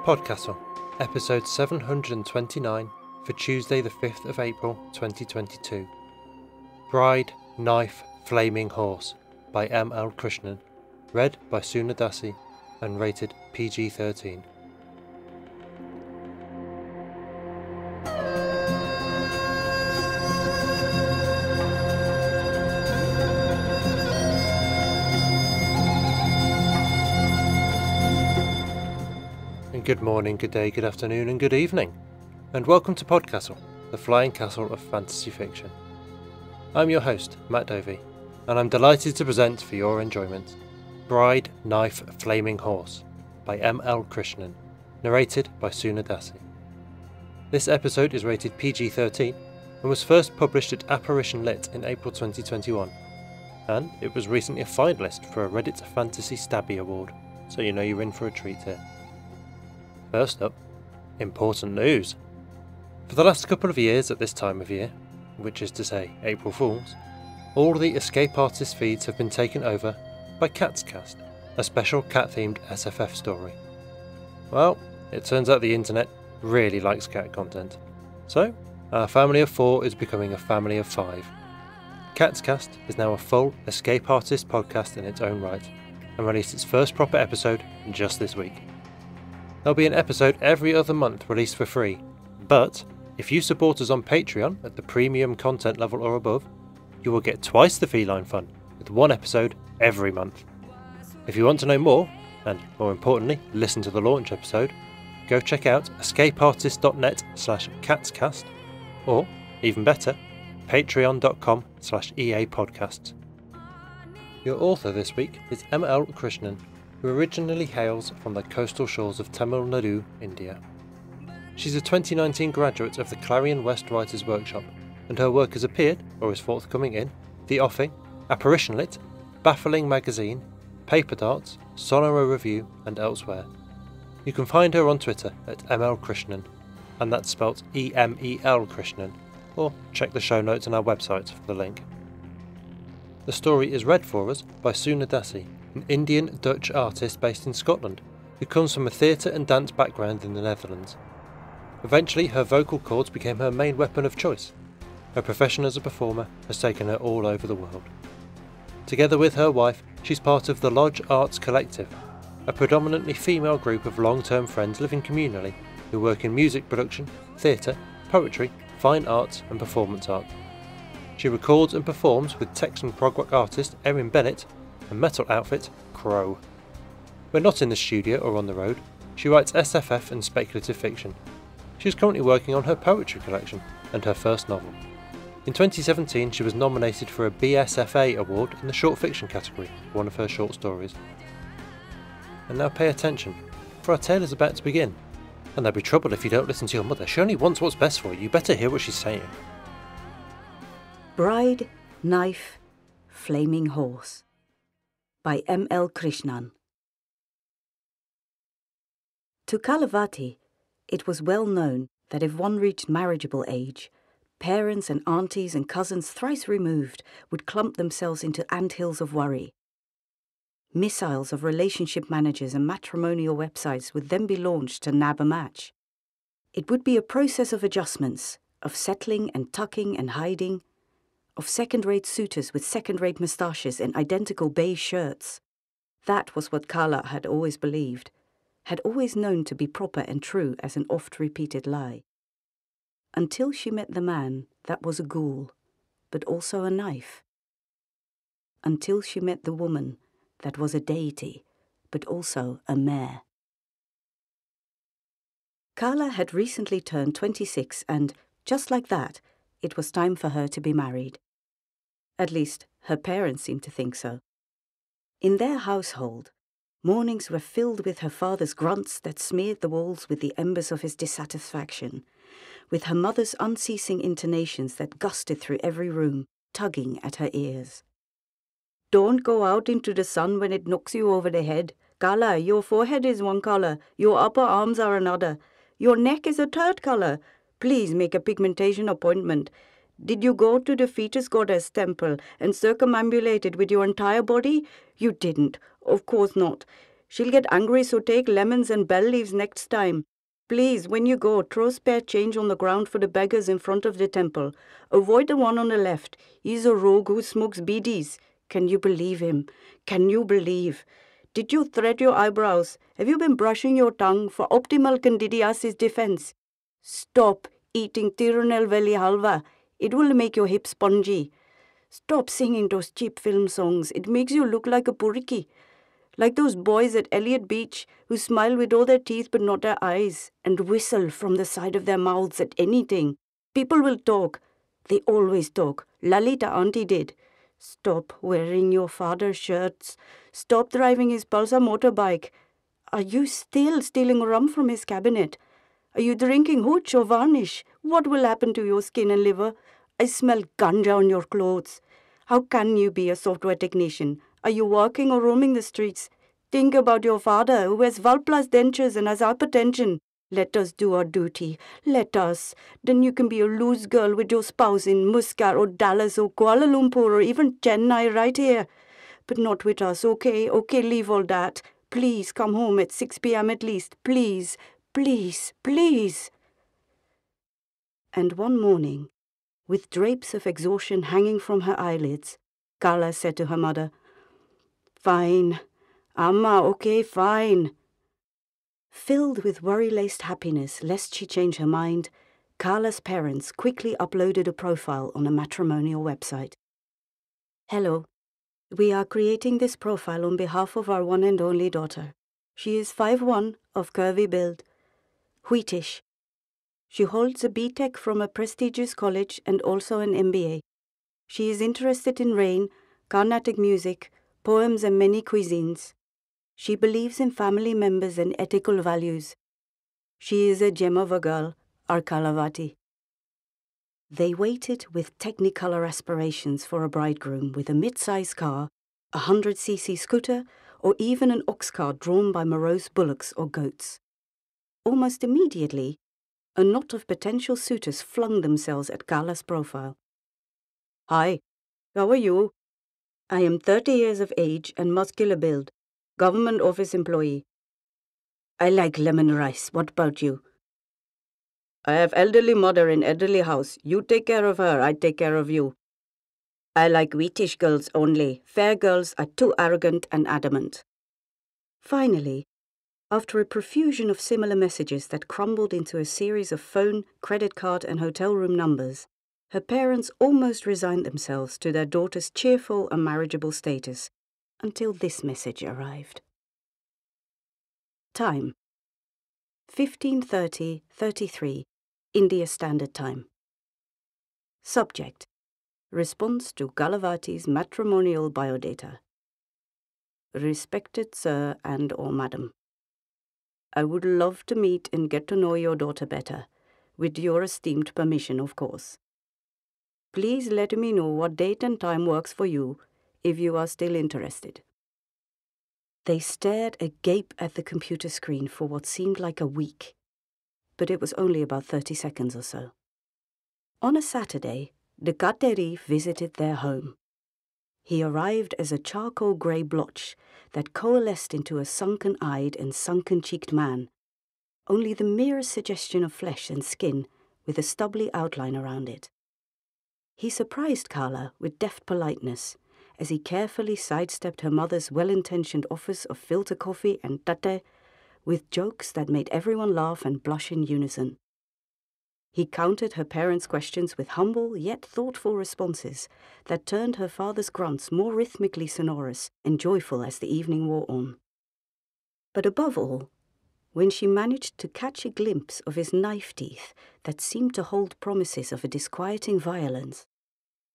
PodCastle, episode 729 for Tuesday the 5th of April 2022. Bride, Knife, Flaming Horse by M.L. Krishnan, read by Suna Dasi and rated PG-13. Good morning, good day, good afternoon and good evening, and welcome to PodCastle, the flying castle of fantasy fiction. I'm your host, Matt Dovey, and I'm delighted to present for your enjoyment Bride, Knife, Flaming Horse by M.L. Krishnan, narrated by Suna Dasi. This episode is rated PG-13 and was first published at Apparition Lit in April 2021, and it was recently a finalist for a Reddit Fantasy Stabby Award, so you know you're in for a treat here. First up, important news. For the last couple of years at this time of year, which is to say April Fools, all the Escape Artist feeds have been taken over by CatsCast, a special cat-themed SFF story. Well, it turns out the internet really likes cat content, so our family of 4 is becoming a family of 5. CatsCast is now a full Escape Artist podcast in its own right, and released its first proper episode just this week. There'll be an episode every other month released for free, but if you support us on Patreon at the premium content level or above, you will get twice the feline fun with one episode every month. If you want to know more, and more importantly, listen to the launch episode, go check out escapeartist.net/catscast, or, even better, patreon.com/EApodcasts. Your author this week is M.L. Krishnan, who originally hails from the coastal shores of Tamil Nadu, India. She's a 2019 graduate of the Clarion West Writers' Workshop, and her work has appeared, or is forthcoming in, The Offing, Apparition Lit, Baffling Magazine, Paper Darts, Sonoro Review, and elsewhere. You can find her on Twitter at ML Krishnan, and that's spelt E-M-E-L Krishnan, or check the show notes on our website for the link. The story is read for us by Suna Dasi, an Indian-Dutch artist based in Scotland, who comes from a theatre and dance background in the Netherlands. Eventually, her vocal cords became her main weapon of choice. Her profession as a performer has taken her all over the world. Together with her wife, she's part of the Lodge Arts Collective, a predominantly female group of long-term friends living communally who work in music production, theatre, poetry, fine arts and performance art. She records and performs with Texan prog rock artist Erin Bennett and metal outfit Crow. When not in the studio or on the road, she writes SFF and speculative fiction. She is currently working on her poetry collection and her first novel. In 2017 she was nominated for a BSFA award in the short fiction category for one of her short stories. And now pay attention, for our tale is about to begin. And there'll be trouble if you don't listen to your mother. She only wants what's best for you. You better hear what she's saying. Bride, Knife, Flaming Horse by M.L. Krishnan. To Kalavati, it was well known that if one reached marriageable age, parents and aunties and cousins thrice removed would clump themselves into anthills of worry. Missiles of relationship managers and matrimonial websites would then be launched to nab a match. It would be a process of adjustments, of settling and tucking and hiding, of second-rate suitors with second-rate moustaches and identical beige shirts. That was what Kala had always believed, had always known to be proper and true as an oft-repeated lie. Until she met the man that was a ghoul, but also a knife. Until she met the woman that was a deity, but also a mare. Kala had recently turned 26 and, just like that, it was time for her to be married. At least, her parents seemed to think so. In their household, mornings were filled with her father's grunts that smeared the walls with the embers of his dissatisfaction, with her mother's unceasing intonations that gusted through every room, tugging at her ears. Don't go out into the sun when it knocks you over the head. Kala, your forehead is one colour, your upper arms are another. Your neck is a third colour. Please make a pigmentation appointment. Did you go to the fetus goddess temple and circumambulate it with your entire body? You didn't. Of course not. She'll get angry, so take lemons and bell leaves next time. Please, when you go, throw spare change on the ground for the beggars in front of the temple. Avoid the one on the left. He's a rogue who smokes beedies. Can you believe him? Can you believe? Did you thread your eyebrows? Have you been brushing your tongue for optimal candidiasis defense? Stop eating Tirunelveli halva. It will make your hips spongy. Stop singing those cheap film songs. It makes you look like a puriki. Like those boys at Elliot Beach who smile with all their teeth but not their eyes and whistle from the side of their mouths at anything. People will talk. They always talk. Lalita auntie did. Stop wearing your father's shirts. Stop driving his Pulsar motorbike. Are you still stealing rum from his cabinet? Are you drinking hooch or varnish? What will happen to your skin and liver? I smell ganja on your clothes. How can you be a software technician? Are you walking or roaming the streets? Think about your father who has Valplas dentures and has hypertension. Let us do our duty. Let us. Then you can be a loose girl with your spouse in Muscat or Dallas or Kuala Lumpur or even Chennai right here. But not with us, okay? Okay, leave all that. Please come home at 6 p.m. at least. Please, please, please. And one morning, with drapes of exhaustion hanging from her eyelids, Carla said to her mother, "Fine. Amma, okay, fine." Filled with worry-laced happiness lest she change her mind, Carla's parents quickly uploaded a profile on a matrimonial website. "Hello. We are creating this profile on behalf of our one and only daughter. She is 5'1", of curvy build, wheatish. She holds a B.Tech from a prestigious college and also an MBA. She is interested in rain, Carnatic music, poems and many cuisines. She believes in family members and ethical values. She is a gem of a girl, our Kalavati." They waited with technicolor aspirations for a bridegroom with a mid-size car, a 100cc scooter, or even an ox cart drawn by morose bullocks or goats. Almost immediately, a knot of potential suitors flung themselves at Carla's profile. "Hi, how are you? I am 30 years of age and muscular build, government office employee. I like lemon rice. What about you? I have elderly mother in elderly house. You take care of her, I take care of you. I like wheatish girls only. Fair girls are too arrogant and adamant." Finally, after a profusion of similar messages that crumbled into a series of phone, credit card and hotel room numbers, her parents almost resigned themselves to their daughter's cheerful and marriageable status, until this message arrived. Time: 15:30:33, India Standard Time. Subject: Response to Galavati's matrimonial biodata. Respected Sir and or Madam, I would love to meet and get to know your daughter better, with your esteemed permission, of course. Please let me know what date and time works for you, if you are still interested. They stared agape at the computer screen for what seemed like a week, but it was only about 30 seconds or so. On a Saturday, the Kateri visited their home. He arrived as a charcoal grey blotch that coalesced into a sunken-eyed and sunken-cheeked man, only the merest suggestion of flesh and skin with a stubbly outline around it. He surprised Carla with deft politeness as he carefully sidestepped her mother's well-intentioned offers of filter coffee and tate with jokes that made everyone laugh and blush in unison. He countered her parents' questions with humble yet thoughtful responses that turned her father's grunts more rhythmically sonorous and joyful as the evening wore on. But above all, when she managed to catch a glimpse of his knife teeth that seemed to hold promises of a disquieting violence,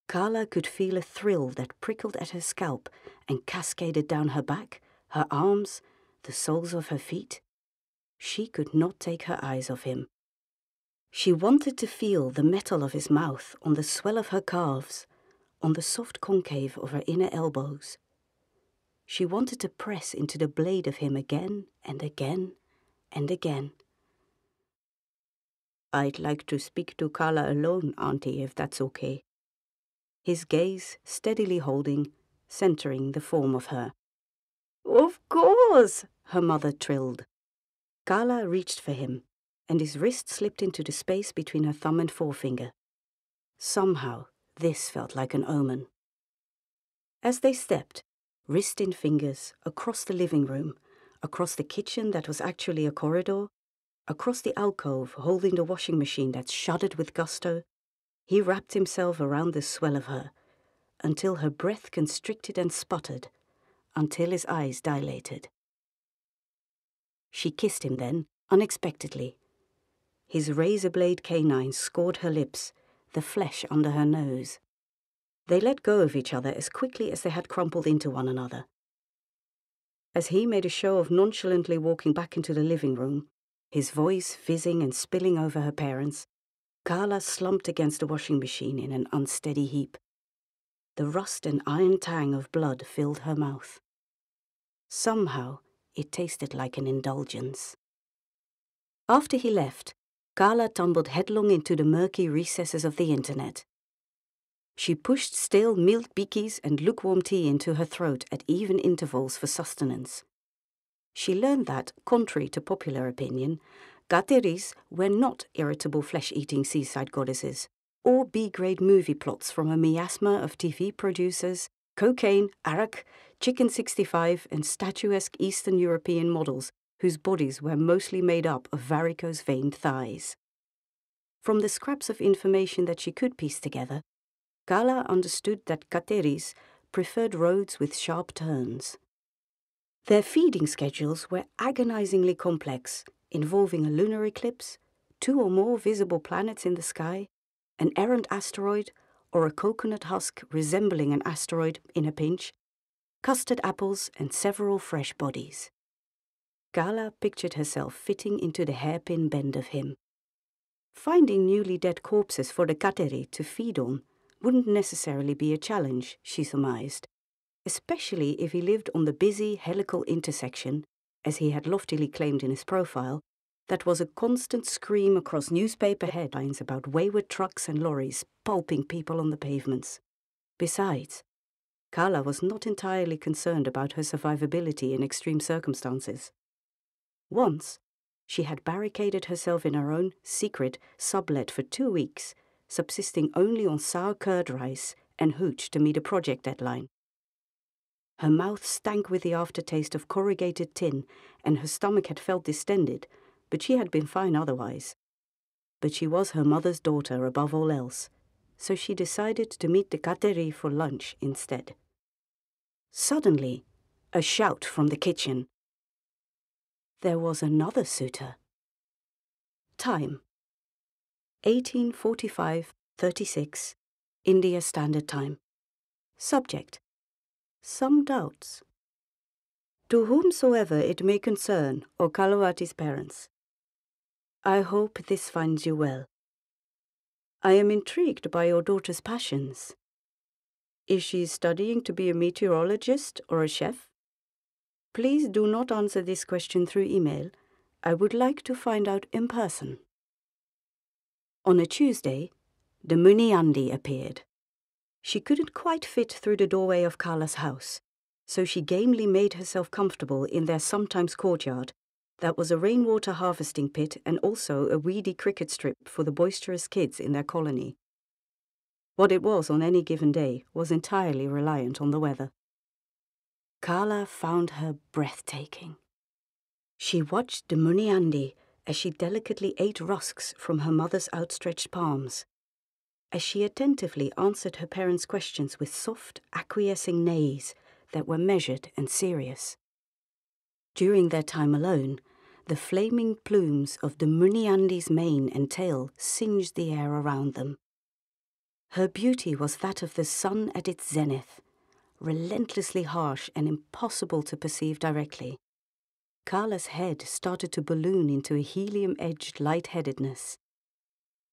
Carla could feel a thrill that prickled at her scalp and cascaded down her back, her arms, the soles of her feet. She could not take her eyes off him. She wanted to feel the metal of his mouth on the swell of her calves, on the soft concave of her inner elbows. She wanted to press into the blade of him again and again and again. I'd like to speak to Carla alone, Auntie, if that's okay. His gaze steadily holding, centering the form of her. Of course! her mother trilled. Carla reached for him, and his wrist slipped into the space between her thumb and forefinger. Somehow, this felt like an omen. As they stepped, wrist in fingers, across the living room, across the kitchen that was actually a corridor, across the alcove holding the washing machine that shuddered with gusto, he wrapped himself around the swell of her, until her breath constricted and sputtered, until his eyes dilated. She kissed him then, unexpectedly. His razor-blade canines scored her lips, the flesh under her nose. They let go of each other as quickly as they had crumpled into one another. As he made a show of nonchalantly walking back into the living room, his voice fizzing and spilling over her parents, Carla slumped against the washing machine in an unsteady heap. The rust and iron tang of blood filled her mouth. Somehow, it tasted like an indulgence. After he left, Carla tumbled headlong into the murky recesses of the internet. She pushed stale milk bikkies and lukewarm tea into her throat at even intervals for sustenance. She learned that, contrary to popular opinion, Gateris were not irritable flesh-eating seaside goddesses, or B-grade movie plots from a miasma of TV producers, cocaine, arak, Chicken 65 and statuesque Eastern European models whose bodies were mostly made up of varicose-veined thighs. From the scraps of information that she could piece together, Carla understood that Gateris preferred roads with sharp turns. Their feeding schedules were agonizingly complex, involving a lunar eclipse, 2 or more visible planets in the sky, an errant asteroid, or a coconut husk resembling an asteroid in a pinch, custard apples, and several fresh bodies. Carla pictured herself fitting into the hairpin bend of him. Finding newly dead corpses for the Kateri to feed on wouldn't necessarily be a challenge, she surmised, especially if he lived on the busy helical intersection, as he had loftily claimed in his profile, that was a constant scream across newspaper headlines about wayward trucks and lorries pulping people on the pavements. Besides, Carla was not entirely concerned about her survivability in extreme circumstances. Once, she had barricaded herself in her own secret sublet for 2 weeks, subsisting only on sour curd rice and hooch to meet a project deadline. Her mouth stank with the aftertaste of corrugated tin, and her stomach had felt distended, but she had been fine otherwise. But she was her mother's daughter above all else, so she decided to meet the Kateri for lunch instead. Suddenly, a shout from the kitchen. There was another suitor. Time: 18:45:36, India Standard Time. Subject: some doubts. To whomsoever it may concern, O Kalavati's parents, I hope this finds you well. I am intrigued by your daughter's passions. Is she studying to be a meteorologist or a chef? Please do not answer this question through email. I would like to find out in person. On a Tuesday, the Muniandi appeared. She couldn't quite fit through the doorway of Carla's house, so she gamely made herself comfortable in their sometimes courtyard that was a rainwater harvesting pit and also a weedy cricket strip for the boisterous kids in their colony. What it was on any given day was entirely reliant on the weather. Carla found her breathtaking. She watched the Muniandi as she delicately ate rusks from her mother's outstretched palms, as she attentively answered her parents' questions with soft, acquiescing nays that were measured and serious. During their time alone, the flaming plumes of the Muniandi's mane and tail singed the air around them. Her beauty was that of the sun at its zenith, relentlessly harsh and impossible to perceive directly. Carla's head started to balloon into a helium-edged lightheadedness.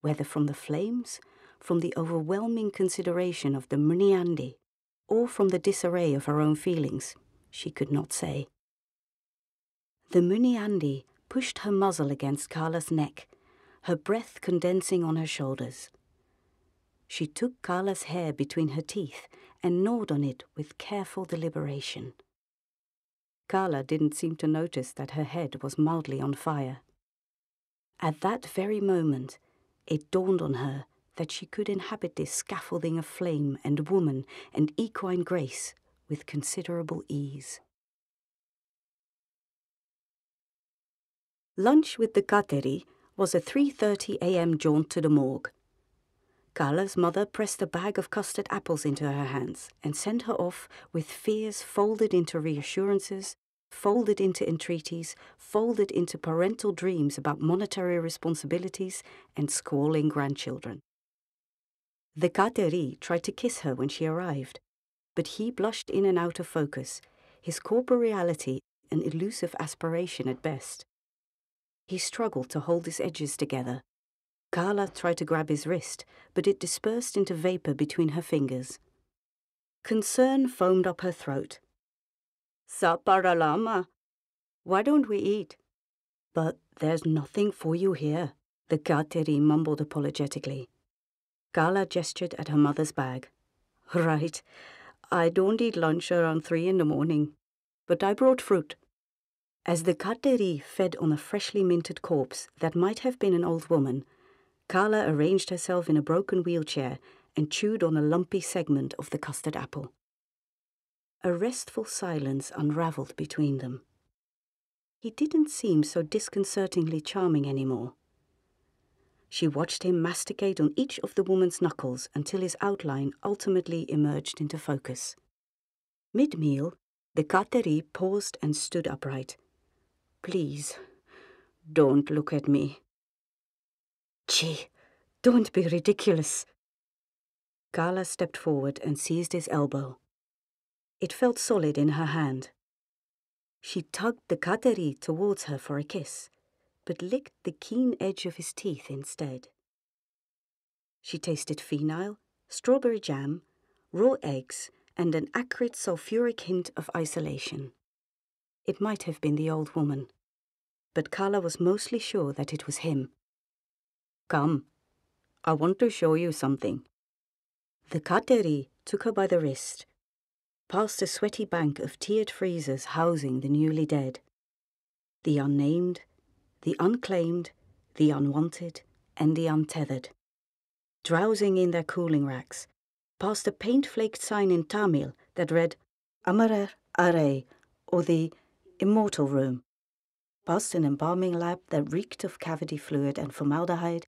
Whether from the flames, from the overwhelming consideration of the Muniandi, or from the disarray of her own feelings, she could not say. The Muniandi pushed her muzzle against Carla's neck, her breath condensing on her shoulders. She took Carla's hair between her teeth and gnawed on it with careful deliberation. Carla didn't seem to notice that her head was mildly on fire. At that very moment, it dawned on her that she could inhabit this scaffolding of flame and woman and equine grace with considerable ease. Lunch with the Kateri was a 3:30 a.m. jaunt to the morgue. Carla's mother pressed a bag of custard apples into her hands and sent her off with fears folded into reassurances, folded into entreaties, folded into parental dreams about monetary responsibilities and squalling grandchildren. The Kateri tried to kiss her when she arrived, but he blushed in and out of focus, his corporeality an elusive aspiration at best. He struggled to hold his edges together. Carla tried to grab his wrist, but it dispersed into vapor between her fingers. Concern foamed up her throat. Saparalama, why don't we eat? But there's nothing for you here, the Kateri mumbled apologetically. Carla gestured at her mother's bag. Right, I don't eat lunch around 3 a.m, but I brought fruit. As the Kateri fed on a freshly minted corpse that might have been an old woman, Carla arranged herself in a broken wheelchair and chewed on a lumpy segment of the custard apple. A restful silence unravelled between them. He didn't seem so disconcertingly charming anymore. She watched him masticate on each of the woman's knuckles until his outline ultimately emerged into focus. Mid-meal, the Kateri paused and stood upright. Please, don't look at me. Gee, don't be ridiculous. Carla stepped forward and seized his elbow. It felt solid in her hand. She tugged the Kateri towards her for a kiss, but licked the keen edge of his teeth instead. She tasted phenyl, strawberry jam, raw eggs, and an acrid sulfuric hint of isolation. It might have been the old woman, but Carla was mostly sure that it was him. Come, I want to show you something. The Kateri took her by the wrist, past a sweaty bank of tiered freezers housing the newly dead. The unnamed, the unclaimed, the unwanted, and the untethered. Drowsing in their cooling racks, past a paint-flaked sign in Tamil that read Amarar Are, or the Immortal Room, past an embalming lab that reeked of cavity fluid and formaldehyde,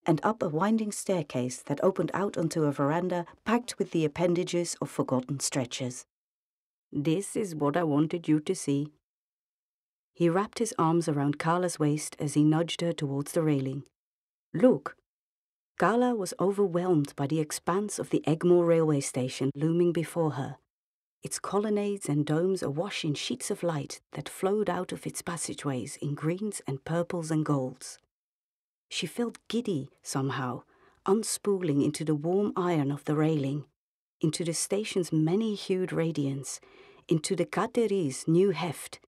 and up a winding staircase that opened out onto a veranda packed with the appendages of forgotten stretchers. This is what I wanted you to see. He wrapped his arms around Carla's waist as he nudged her towards the railing. Look! Carla was overwhelmed by the expanse of the Egmore railway station looming before her, its colonnades and domes awash in sheets of light that flowed out of its passageways in greens and purples and golds. She felt giddy somehow, unspooling into the warm iron of the railing, into the station's many-hued radiance, into the Kateri's new heft,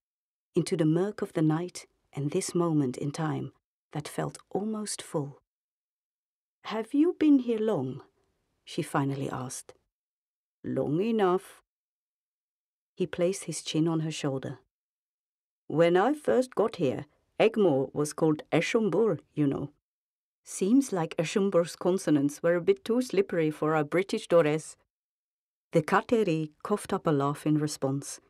into the murk of the night and this moment in time that felt almost full. Have you been here long? She finally asked. Long enough. He placed his chin on her shoulder. When I first got here, Egmore was called Eshumbur, you know. Seems like Eshumbur's consonants were a bit too slippery for our British Dores. The Kateri coughed up a laugh in response,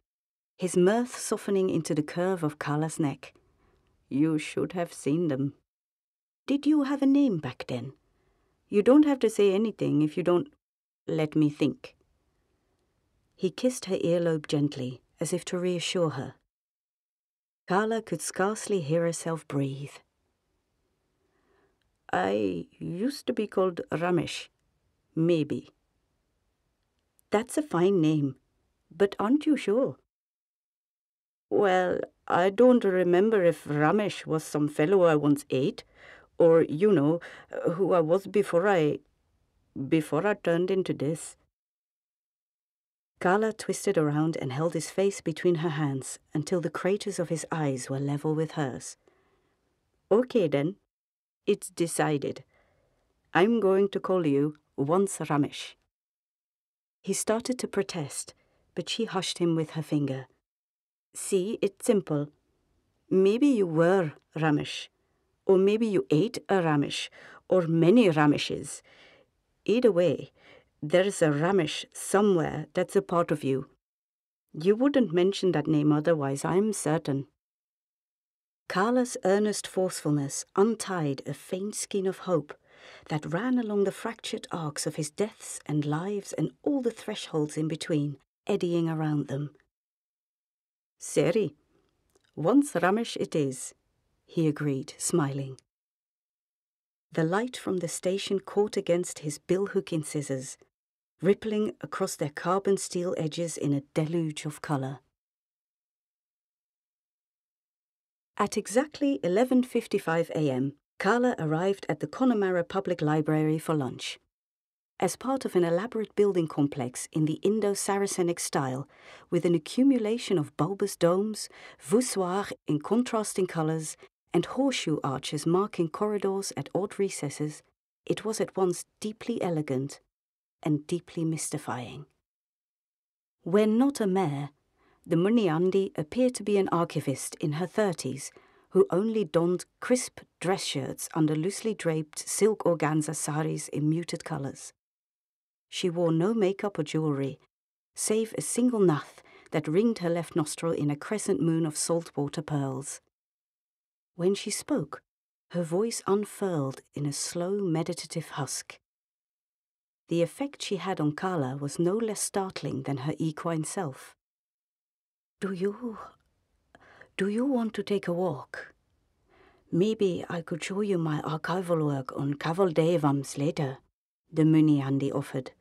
his mirth softening into the curve of Carla's neck. You should have seen them. Did you have a name back then? You don't have to say anything if you don't... Let me think. He kissed her earlobe gently, as if to reassure her. Carla could scarcely hear herself breathe. I used to be called Ramesh. Maybe. That's a fine name, but aren't you sure? Well, I don't remember if Ramesh was some fellow I once ate, or, you know, who I was before I turned into this. Carla twisted around and held his face between her hands until the craters of his eyes were level with hers. Okay then, it's decided. I'm going to call you once Ramesh. He started to protest, but she hushed him with her finger. See, it's simple. Maybe you were Ramesh, or maybe you ate a Ramesh, or many Rameshes. Either way, there's a Ramesh somewhere that's a part of you. You wouldn't mention that name otherwise, I'm certain. Carla's earnest forcefulness untied a faint skein of hope that ran along the fractured arcs of his deaths and lives and all the thresholds in between, eddying around them. Seri, once Ramesh it is, he agreed, smiling. The light from the station caught against his billhook incisors, rippling across their carbon steel edges in a deluge of colour. At exactly 11:55 a.m., Carla arrived at the Connemara Public Library for lunch. As part of an elaborate building complex in the Indo-Saracenic style, with an accumulation of bulbous domes, voussoirs in contrasting colours, and horseshoe arches marking corridors at odd recesses, it was at once deeply elegant and deeply mystifying. When not a mayor, the Muniandi appeared to be an archivist in her 30s who only donned crisp dress shirts under loosely draped silk organza saris in muted colours. She wore no makeup or jewellery, save a single nath that ringed her left nostril in a crescent moon of saltwater pearls. When she spoke, her voice unfurled in a slow, meditative husk. The effect she had on Carla was no less startling than her equine self. Do you want to take a walk? Maybe I could show you my archival work on Kavaldevams later, the Muniandi offered,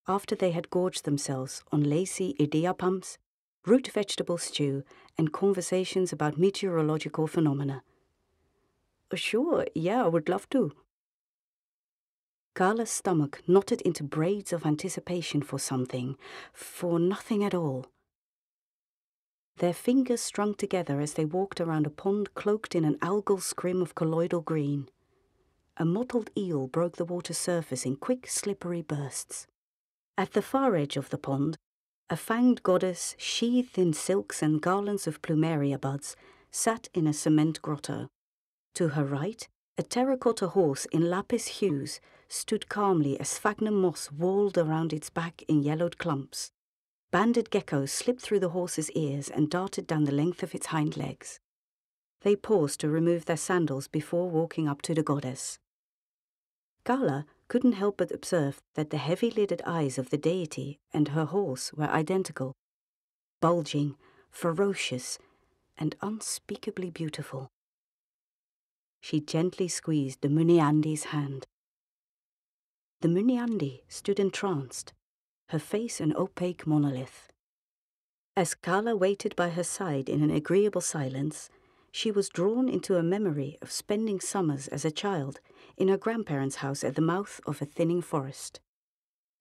after they had gorged themselves on lacy idiyappams, root vegetable stew, and conversations about meteorological phenomena. Sure, yeah, I would love to. Carla's stomach knotted into braids of anticipation for something, for nothing at all. Their fingers strung together as they walked around a pond cloaked in an algal scrim of colloidal green. A mottled eel broke the water's surface in quick, slippery bursts. At the far edge of the pond, a fanged goddess sheathed in silks and garlands of plumeria buds sat in a cement grotto. To her right, a terracotta horse in lapis hues stood calmly as sphagnum moss walled around its back in yellowed clumps. Banded geckos slipped through the horse's ears and darted down the length of its hind legs. They paused to remove their sandals before walking up to the goddess. Carla couldn't help but observe that the heavy-lidded eyes of the deity and her horse were identical, bulging, ferocious, and unspeakably beautiful. She gently squeezed the Muniandi's hand. The Muniandi stood entranced, her face an opaque monolith. As Carla waited by her side in an agreeable silence, she was drawn into a memory of spending summers as a child in her grandparents' house at the mouth of a thinning forest.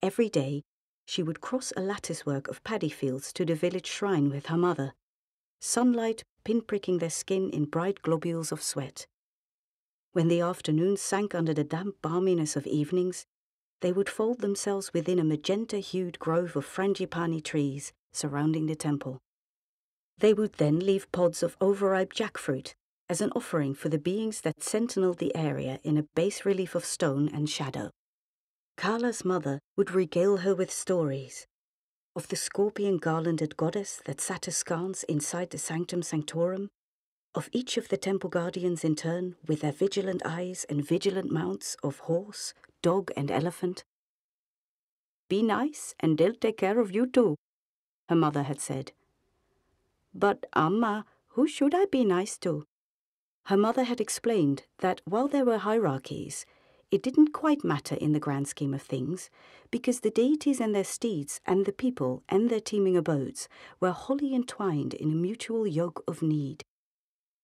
Every day, she would cross a latticework of paddy fields to the village shrine with her mother, sunlight pinpricking their skin in bright globules of sweat. When the afternoons sank under the damp balminess of evenings, they would fold themselves within a magenta-hued grove of frangipani trees surrounding the temple. They would then leave pods of overripe jackfruit as an offering for the beings that sentineled the area in a bas-relief of stone and shadow. Carla's mother would regale her with stories of the scorpion-garlanded goddess that sat askance inside the sanctum sanctorum, of each of the temple guardians in turn with their vigilant eyes and vigilant mounts of horse, dog, and elephant. Be nice, and they'll take care of you too, her mother had said. But, Amma, who should I be nice to? Her mother had explained that while there were hierarchies, it didn't quite matter in the grand scheme of things, because the deities and their steeds and the people and their teeming abodes were wholly entwined in a mutual yoke of need.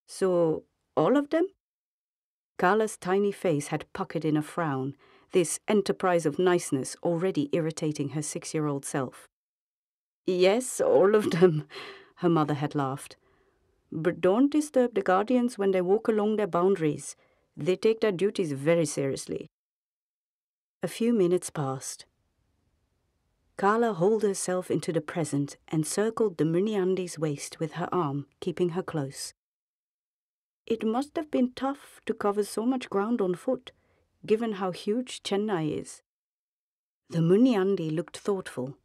So, all of them? Carla's tiny face had puckered in a frown, this enterprise of niceness already irritating her 6-year-old self. Yes, all of them, her mother had laughed. But don't disturb the guardians when they walk along their boundaries. They take their duties very seriously. A few minutes passed. Carla hauled herself into the present and circled the Muniandi's waist with her arm, keeping her close. It must have been tough to cover so much ground on foot, given how huge Chennai is. The Muniandi looked thoughtful.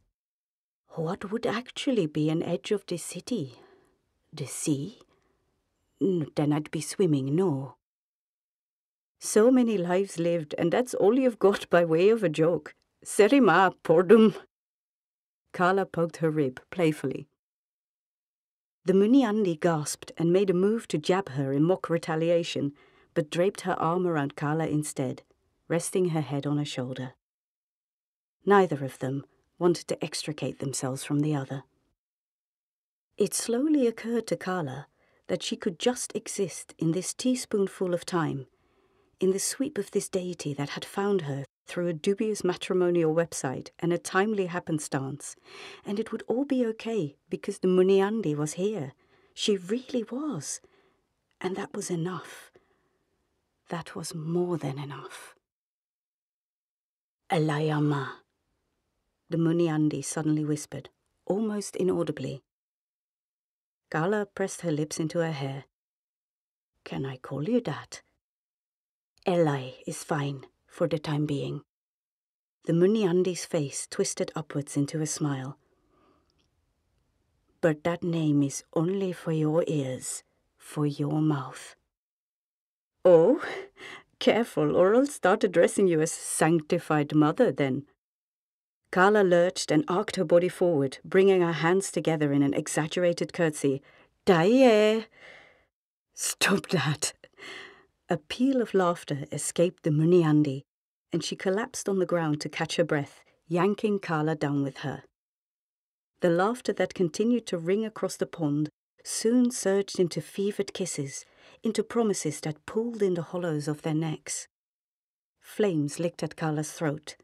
What would actually be an edge of the city? The sea? Then I'd be swimming, no. So many lives lived, and that's all you've got by way of a joke. Serima, pordum. Carla poked her rib playfully. The Muniandi gasped and made a move to jab her in mock retaliation, but draped her arm around Carla instead, resting her head on her shoulder. Neither of them wanted to extricate themselves from the other. It slowly occurred to Carla that she could just exist in this teaspoonful of time, in the sweep of this deity that had found her through a dubious matrimonial website and a timely happenstance, and it would all be okay because the Muniandi was here. She really was. And that was enough. That was more than enough. Alayama, the Muniandi suddenly whispered, almost inaudibly. Carla pressed her lips into her hair. Can I call you that? Eli is fine, for the time being. The Muniandi's face twisted upwards into a smile. But that name is only for your ears, for your mouth. Oh, careful, or I'll start addressing you as sanctified mother then. Carla lurched and arced her body forward, bringing her hands together in an exaggerated curtsy. Daye! Stop that! A peal of laughter escaped the Muniandi, and she collapsed on the ground to catch her breath, yanking Carla down with her. The laughter that continued to ring across the pond soon surged into fevered kisses, into promises that pooled in the hollows of their necks. Flames licked at Carla's throat.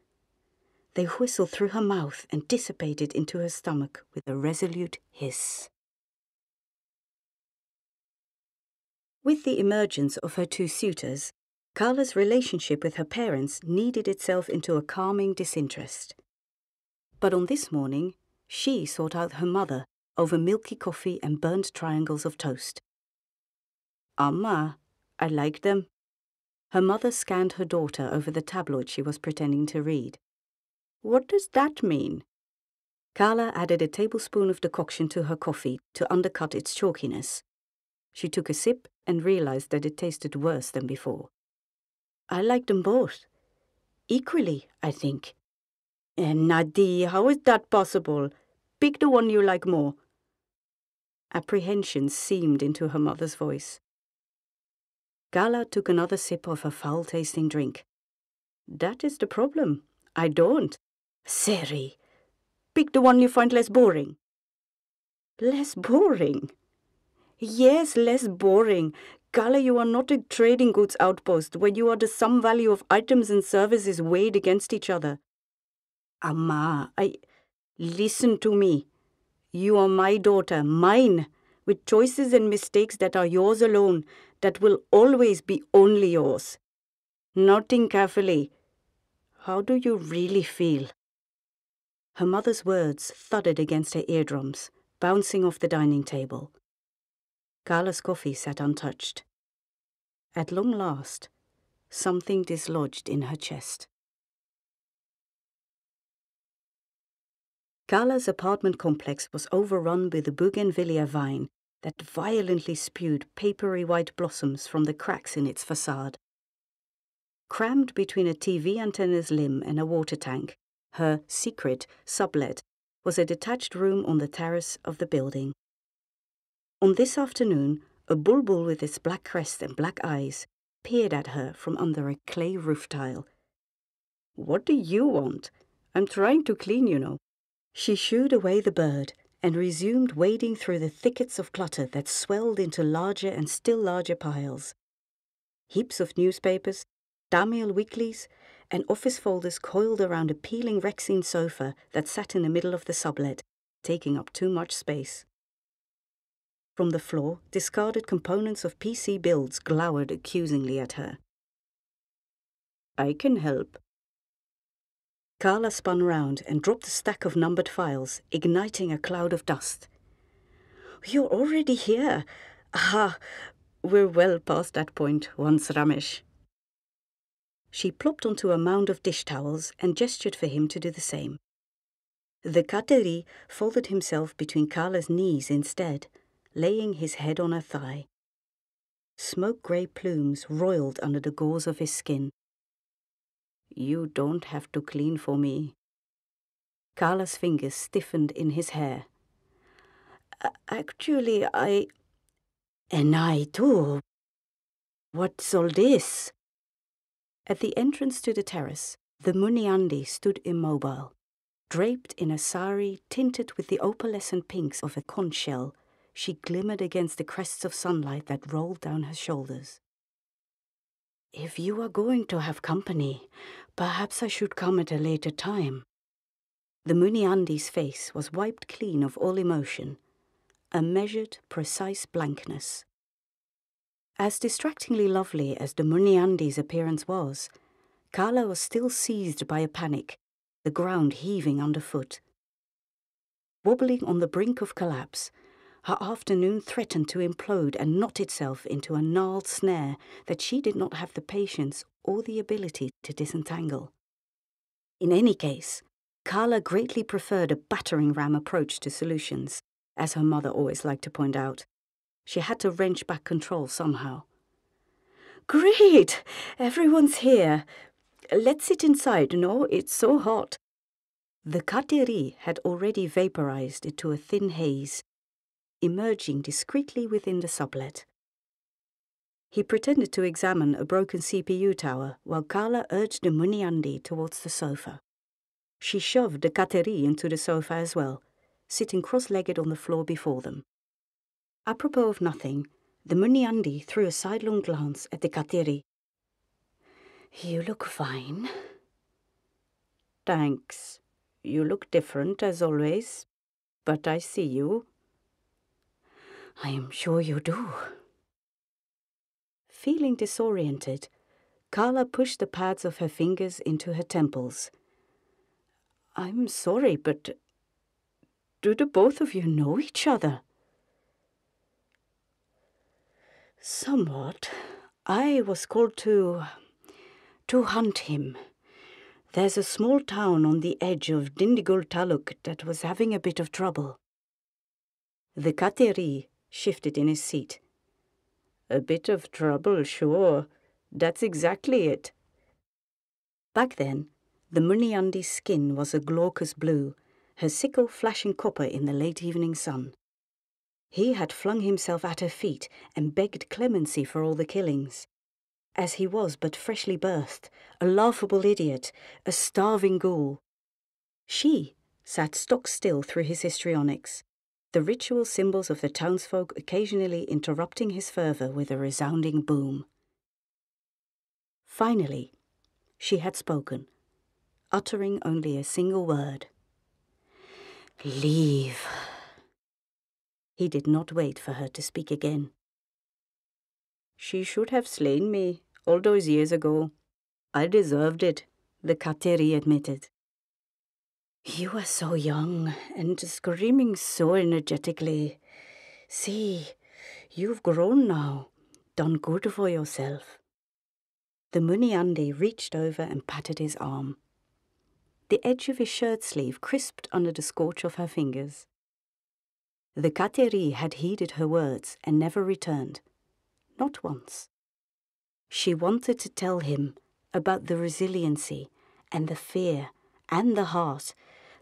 They whistled through her mouth and dissipated into her stomach with a resolute hiss. With the emergence of her two suitors, Carla's relationship with her parents kneaded itself into a calming disinterest. But on this morning, she sought out her mother over milky coffee and burnt triangles of toast. Amma, I like them. Her mother scanned her daughter over the tabloid she was pretending to read. What does that mean? Carla added a tablespoon of decoction to her coffee to undercut its chalkiness. She took a sip and realized that it tasted worse than before. I like them both. Equally, I think. Nadi, how is that possible? Pick the one you like more. Apprehension seemed into her mother's voice. Carla took another sip of her foul-tasting drink. That is the problem. I don't. Seri, pick the one you find less boring. Less boring? Yes, less boring. Carla, you are not a trading goods outpost where you are the sum value of items and services weighed against each other. Amma, listen to me. You are my daughter, mine, with choices and mistakes that are yours alone, that will always be only yours. Now think carefully. How do you really feel? Her mother's words thudded against her eardrums, bouncing off the dining table. Carla's coffee sat untouched. At long last, something dislodged in her chest. Carla's apartment complex was overrun with a bougainvillea vine that violently spewed papery white blossoms from the cracks in its facade. Crammed between a TV antenna's limb and a water tank, her secret sublet was a detached room on the terrace of the building. On this afternoon, a bulbul with its black crest and black eyes peered at her from under a clay roof tile. What do you want? I'm trying to clean, you know. She shooed away the bird and resumed wading through the thickets of clutter that swelled into larger and still larger piles. Heaps of newspapers, Tamil weeklies, and office folders coiled around a peeling Rexine sofa that sat in the middle of the sublet, taking up too much space. From the floor, discarded components of PC builds glowered accusingly at her. I can help. Carla spun round and dropped a stack of numbered files, igniting a cloud of dust. "You're already here. Ah, we're well past that point, once Ramesh." She plopped onto a mound of dish towels and gestured for him to do the same. The Kateri folded himself between Carla's knees instead, laying his head on her thigh. Smoke-grey plumes roiled under the gauze of his skin. "You don't have to clean for me." Carla's fingers stiffened in his hair. "Actually, And I too. What's all this?" At the entrance to the terrace, the Muniandi stood immobile, draped in a sari tinted with the opalescent pinks of a conch shell. She glimmered against the crests of sunlight that rolled down her shoulders. "If you are going to have company, perhaps I should come at a later time." The Muniandi's face was wiped clean of all emotion, a measured, precise blankness. As distractingly lovely as the Muniandi's appearance was, Carla was still seized by a panic, the ground heaving underfoot. Wobbling on the brink of collapse, her afternoon threatened to implode and knot itself into a gnarled snare that she did not have the patience or the ability to disentangle. In any case, Carla greatly preferred a battering ram approach to solutions, as her mother always liked to point out. She had to wrench back control somehow. "Great! Everyone's here. Let's sit inside, no? It's so hot." The Kateri had already vaporized into a thin haze, emerging discreetly within the sublet. He pretended to examine a broken CPU tower while Carla urged the Muniandi towards the sofa. She shoved the Kateri into the sofa as well, sitting cross-legged on the floor before them. Apropos of nothing, the Muniandi threw a sidelong glance at the Kateri. "You look fine." "Thanks. You look different as always, but I see you." "I am sure you do." Feeling disoriented, Carla pushed the pads of her fingers into her temples. "I'm sorry, but do the both of you know each other?" "Somewhat. I was called to hunt him. There's a small town on the edge of Dindigul Taluk that was having a bit of trouble." The Kateri shifted in his seat. "A bit of trouble, sure. That's exactly it." Back then, the Muniandi's skin was a glaucous blue, her sickle flashing copper in the late evening sun. He had flung himself at her feet and begged clemency for all the killings. As he was but freshly birthed, a laughable idiot, a starving ghoul. She sat stock-still through his histrionics, the ritual symbols of the townsfolk occasionally interrupting his fervour with a resounding boom. Finally, she had spoken, uttering only a single word. "Leave." He did not wait for her to speak again. "She should have slain me all those years ago. I deserved it," the Kateri admitted. "You were so young and screaming so energetically. See, you've grown now, done good for yourself." The Muniandi reached over and patted his arm. The edge of his shirt sleeve crisped under the scorch of her fingers. The Kateri had heeded her words and never returned. Not once. She wanted to tell him about the resiliency and the fear and the heart,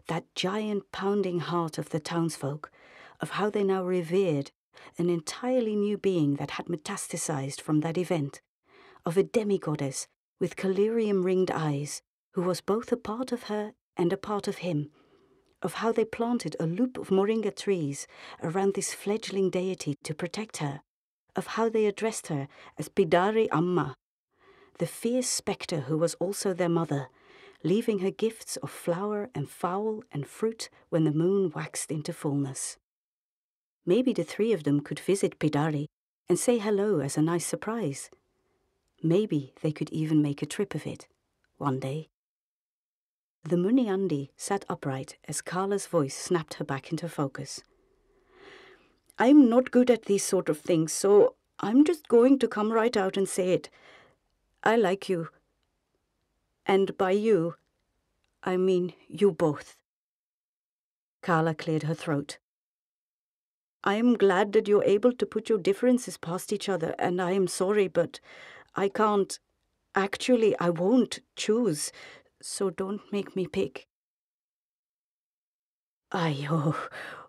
that giant pounding heart of the townsfolk, of how they now revered an entirely new being that had metastasized from that event, of a demigoddess with collyrium-ringed eyes, who was both a part of her and a part of him, of how they planted a loop of moringa trees around this fledgling deity to protect her, of how they addressed her as Pidari Amma, the fierce spectre who was also their mother, leaving her gifts of flower and fowl and fruit when the moon waxed into fullness. Maybe the three of them could visit Pidari and say hello as a nice surprise. Maybe they could even make a trip of it, one day. The Muniandi sat upright as Carla's voice snapped her back into focus. I'm not good at these sort of things, so I'm just going to come right out and say it. I like you. And by you, I mean you both. Carla cleared her throat. I am glad that you're able to put your differences past each other, and I am sorry, but I can't. Actually, I won't choose, so don't make me pick. Ayo,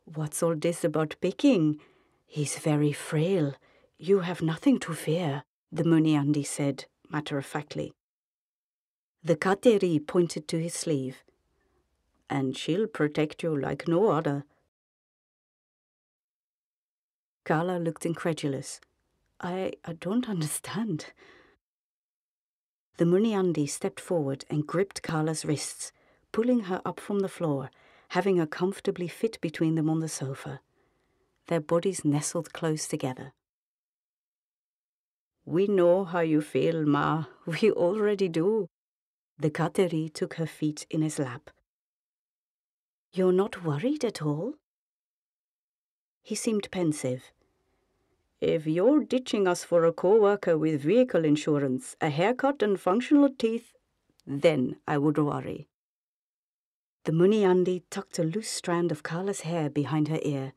what's all this about picking? He's very frail. You have nothing to fear, the Muniandi said, matter-of-factly. The Kateri pointed to his sleeve. And she'll protect you like no other. Carla looked incredulous. I don't understand. The Muniandi stepped forward and gripped Carla's wrists, pulling her up from the floor, having her comfortably fit between them on the sofa. Their bodies nestled close together. We know how you feel, Ma. We already do. The Kateri took her feet in his lap. You're not worried at all? He seemed pensive. If you're ditching us for a co-worker with vehicle insurance, a haircut and functional teeth, then I would worry. The Muniandi tucked a loose strand of Carla's hair behind her ear.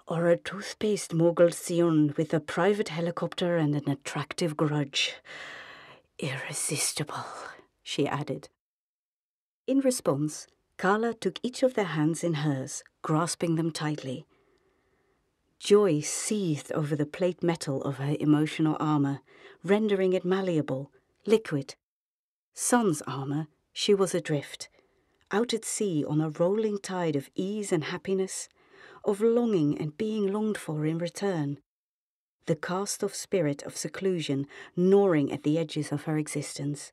Or a toothpaste mogul Sion with a private helicopter and an attractive grudge. Irresistible, she added. In response, Carla took each of their hands in hers, grasping them tightly. Joy seethed over the plate metal of her emotional armor, rendering it malleable, liquid. Sun's armor, she was adrift, out at sea on a rolling tide of ease and happiness, of longing and being longed for in return. The cast-off spirit of seclusion gnawing at the edges of her existence.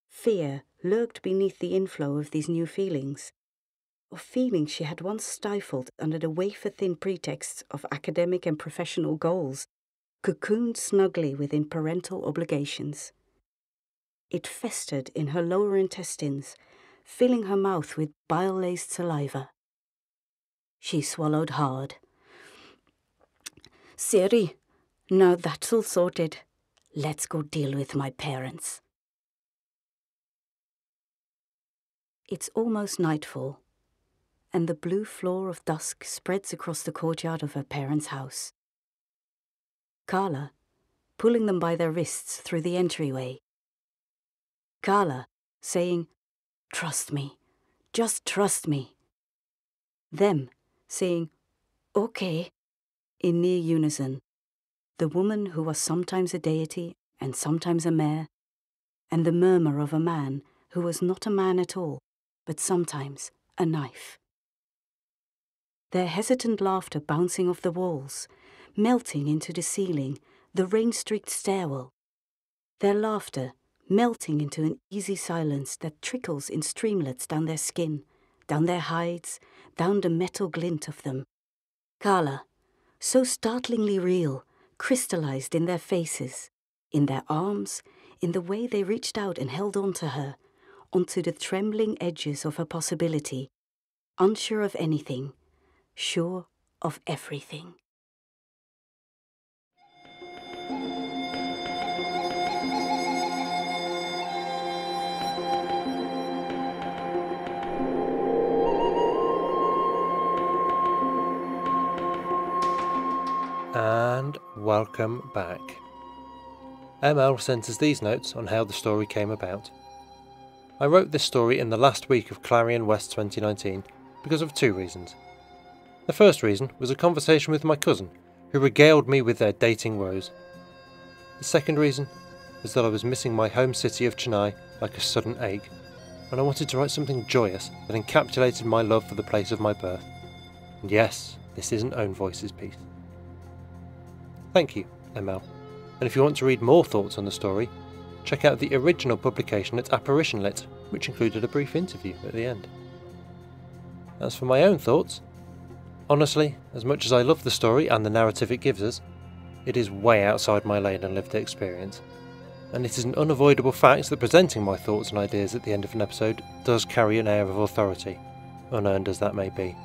Fear lurked beneath the inflow of these new feelings, of feelings she had once stifled under the wafer-thin pretexts of academic and professional goals, cocooned snugly within parental obligations. It festered in her lower intestines, filling her mouth with bile-laced saliva. She swallowed hard. Siri, now that's all sorted. Let's go deal with my parents. It's almost nightfall, and the blue floor of dusk spreads across the courtyard of her parents' house. Carla, pulling them by their wrists through the entryway. Carla, saying, trust me, just trust me. Them, saying, okay, in near unison. The woman who was sometimes a deity and sometimes a mare, and the murmur of a man who was not a man at all, but sometimes a knife. Their hesitant laughter bouncing off the walls, melting into the ceiling, the rain-streaked stairwell. Their laughter melting into an easy silence that trickles in streamlets down their skin, down their hides, down the metal glint of them. Carla, so startlingly real, crystallized in their faces, in their arms, in the way they reached out and held on to her, onto the trembling edges of her possibility, unsure of anything, sure of everything. And welcome back. ML sent us these notes on how the story came about. I wrote this story in the last week of Clarion West 2019 because of two reasons. The first reason was a conversation with my cousin, who regaled me with their dating woes. The second reason was that I was missing my home city of Chennai like a sudden ache, and I wanted to write something joyous that encapsulated my love for the place of my birth. And yes, this is an Own Voices piece. Thank you, ML. And if you want to read more thoughts on the story, check out the original publication at Apparition Lit, which included a brief interview at the end. As for my own thoughts, honestly, as much as I love the story and the narrative it gives us, it is way outside my lane and lived experience. and it is an unavoidable fact that presenting my thoughts and ideas at the end of an episode does carry an air of authority, unearned as that may be.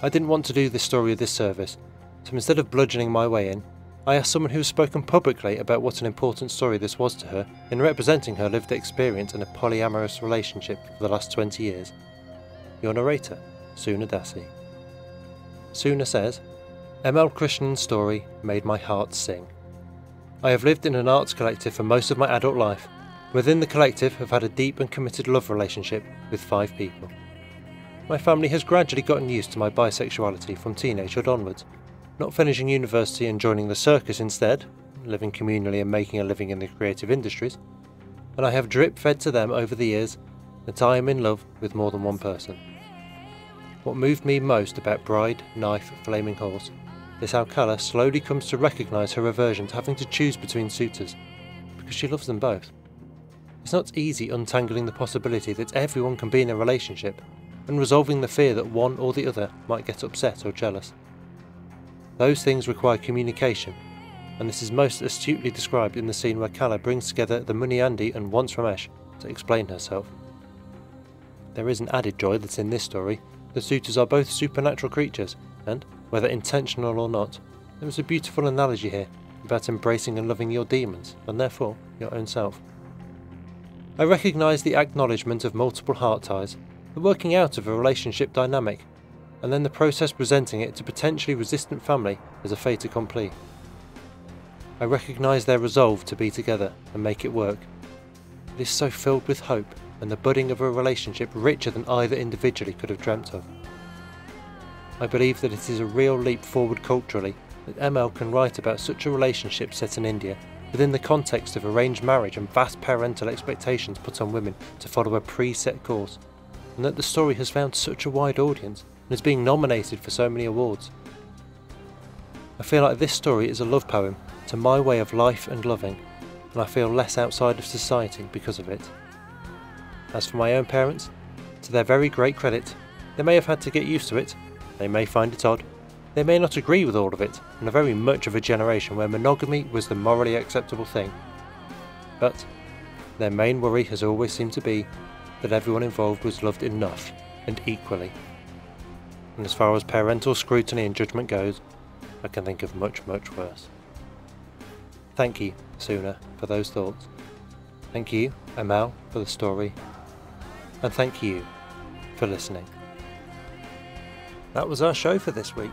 I didn't want to do this story a disservice, so instead of bludgeoning my way in, I asked someone who has spoken publicly about what an important story this was to her in representing her lived experience in a polyamorous relationship for the last 20 years. Your narrator, Suna Dasi. Suna says, ML Krishnan's story made my heart sing. I have lived in an arts collective for most of my adult life. Within the collective, I've had a deep and committed love relationship with 5 people. My family has gradually gotten used to my bisexuality from teenagehood onwards, not finishing university and joining the circus instead, living communally and making a living in the creative industries, and I have drip-fed to them over the years that I am in love with more than one person. What moved me most about Bride, Knife, Flaming Horse is how Kala slowly comes to recognise her aversion to having to choose between suitors, because she loves them both. It's not easy untangling the possibility that everyone can be in a relationship and resolving the fear that one or the other might get upset or jealous. Those things require communication, and this is most astutely described in the scene where Kala brings together the Munyandi and Once Ramesh to explain herself. There is an added joy that in this story, the suitors are both supernatural creatures, and, whether intentional or not, there is a beautiful analogy here about embracing and loving your demons, and therefore your own self. I recognise the acknowledgement of multiple heart ties, the working out of a relationship dynamic, and then the process presenting it to potentially resistant family as a fait accompli. I recognise their resolve to be together and make it work. It is so filled with hope and the budding of a relationship richer than either individually could have dreamt of. I believe that it is a real leap forward culturally that ML can write about such a relationship set in India within the context of arranged marriage and vast parental expectations put on women to follow a pre-set course, and that the story has found such a wide audience and is being nominated for so many awards. I feel like this story is a love poem to my way of life and loving, and I feel less outside of society because of it. As for my own parents, to their very great credit, they may have had to get used to it, they may find it odd, they may not agree with all of it, and are very much of a generation where monogamy was the morally acceptable thing. But their main worry has always seemed to be that everyone involved was loved enough and equally. And as far as parental scrutiny and judgment goes, I can think of much, much worse. Thank you, Suna, for those thoughts. Thank you, Amal, for the story. And thank you for listening. That was our show for this week.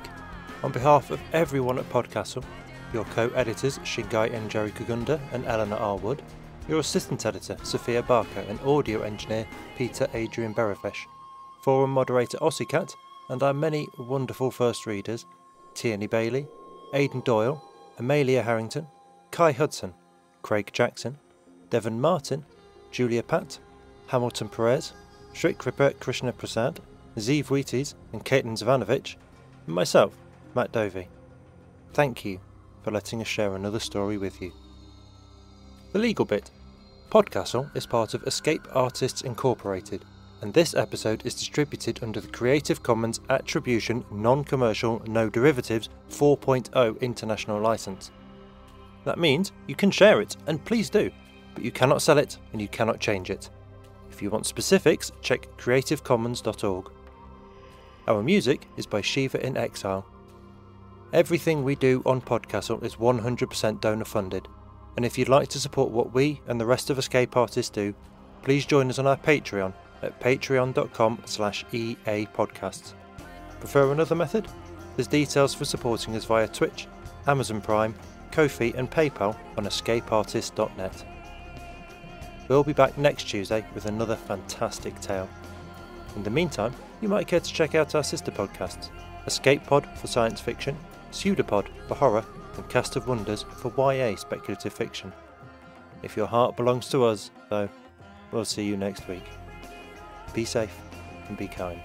On behalf of everyone at PodCastle, your co-editors Shingai and Jerry Kugunda and Eleanor R. Wood, your assistant editor Sophia Barker and audio engineer Peter Adrian Berefesh, forum moderator Ossicat, and our many wonderful first readers, Tierney Bailey, Aidan Doyle, Amelia Harrington, Kai Hudson, Craig Jackson, Devon Martin, Julia Patt, Hamilton Perez, Sri Krishna Prasad, Zeev Wheaties and Caitlin Zavanovich, and myself, Matt Dovey. Thank you for letting us share another story with you. The legal bit. PodCastle is part of Escape Artists Incorporated, and this episode is distributed under the Creative Commons Attribution Non-Commercial No Derivatives 4.0 International License. That means you can share it, and please do, but you cannot sell it and you cannot change it. If you want specifics, check creativecommons.org. Our music is by Shiva in Exile. Everything we do on PodCastle is 100% donor funded, and if you'd like to support what we and the rest of Escape Artists do, please join us on our Patreon at patreon.com/EAPodcasts. Prefer another method? There's details for supporting us via Twitch, Amazon Prime, Ko-fi and PayPal on escapeartist.net. We'll be back next Tuesday with another fantastic tale. In the meantime, you might care to check out our sister podcasts, Escape Pod for science fiction, Pseudopod for horror, and Cast of Wonders for YA speculative fiction. If your heart belongs to us, though, we'll see you next week. Be safe and be kind.